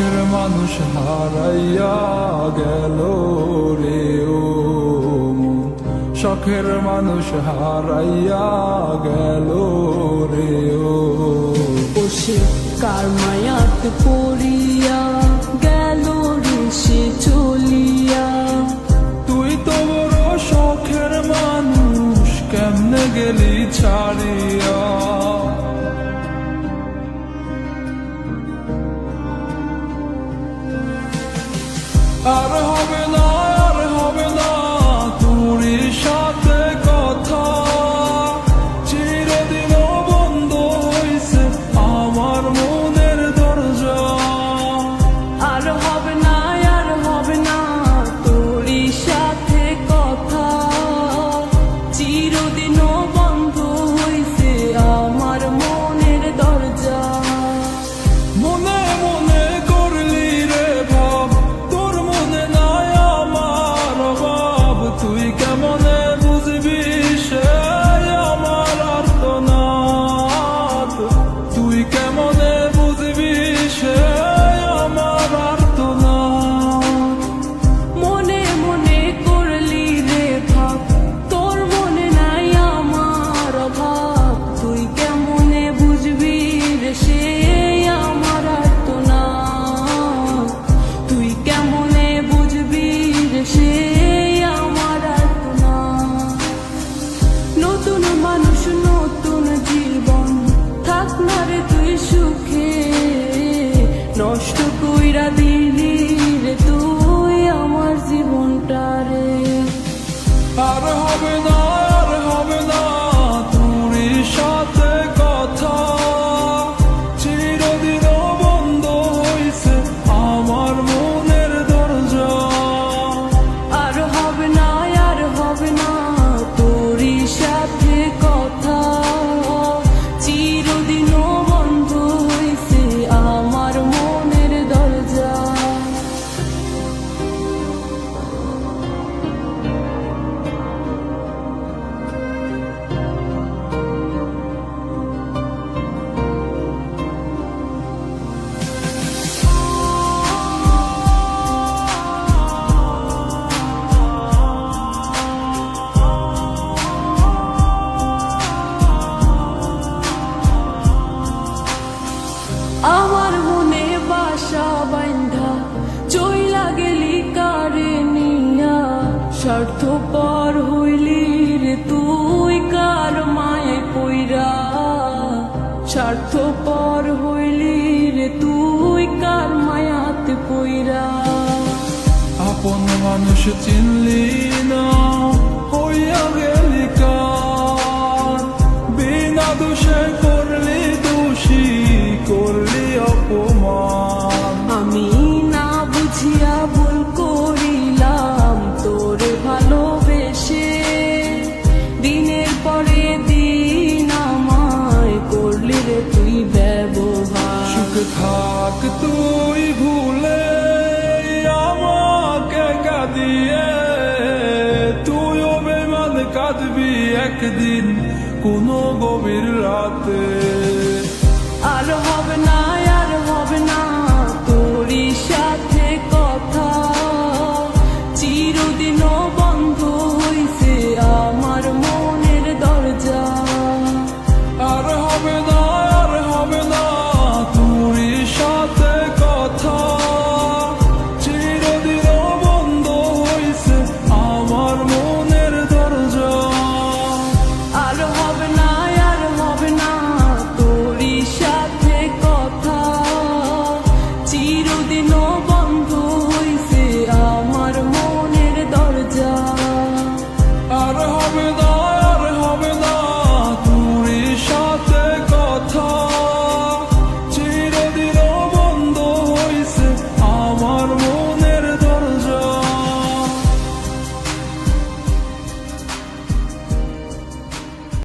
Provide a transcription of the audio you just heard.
শখের মানুষ হারাইয়া গেল রে ও মন, শখের মানুষ হারাইয়া গেল রে ও। সে কার মায়াত পড়িয়া গেল রে সে চলিয়া। তুই তো বড় শখের মানুষ, কেমনে গেলি ছাড়িয়া। আর হবে না, আর হবে না তোর সাথে কথা, চিরদিন বন্ধ হইছে আমার মনের দরজা। আর হবে না, আর হবে না তোর সাথে কথা, চিরদিনও বন্ধ হইছে আমার মনের দরজা। মনে মনে করলি রে ভাব, তোর মনে নাই আমার অভাব। তুই কেমনে বুঝবি সে আমার আর্তনাদ, তুই কেমনে বুঝবি সে আমার আর্তনাদ। মনে মনে করলি রে ভাব, তোর মনে নাই আমার অভাব। তুই কেমনে বুঝবি রে সে আমার আর্তনাদ, তুই কেমনে বুঝবি রে সে আমার আর্তনাদ। নতুন মানুষ নতুন জীবন, থাক না রে তুই সুখে, নষ্ট কইরা দিলি রে তুই আমার জীবনটা রে। আর হবে না, আর হবে না তোর সাথে কথা, চিরদিন বন্ধ হইছে আমার মনের দরজা। আর হবে না, আর হবে না তোর সাথে কথা, চিরদিনও বন্ধ হইছে আমার মনের দরজা। আমার মনে বাসা বাইন্ধা চইলা গেলি কারে নিয়া, স্বার্থপর হইলি রে তুই কার মায়ে পইরা। স্বার্থপর হইলি রে তুই কার মায়াতে পইরা। আপন মানুষ চিনলি না, হইয়া গেলি কার, বিনা দোষে করলি দোষী, করলি অপমান। আমি না বুঝিয়া ভুল করিলাম তোরে ভালোবেসে, দিনের পরে দিন আমায় করলি রে তুই ব্যবহার। সুখে থাক তুই ভুলে আমাকে কাঁদিয়ে, তুইও বেমান কাঁদবি একদিন কোনো গভীর রাতে।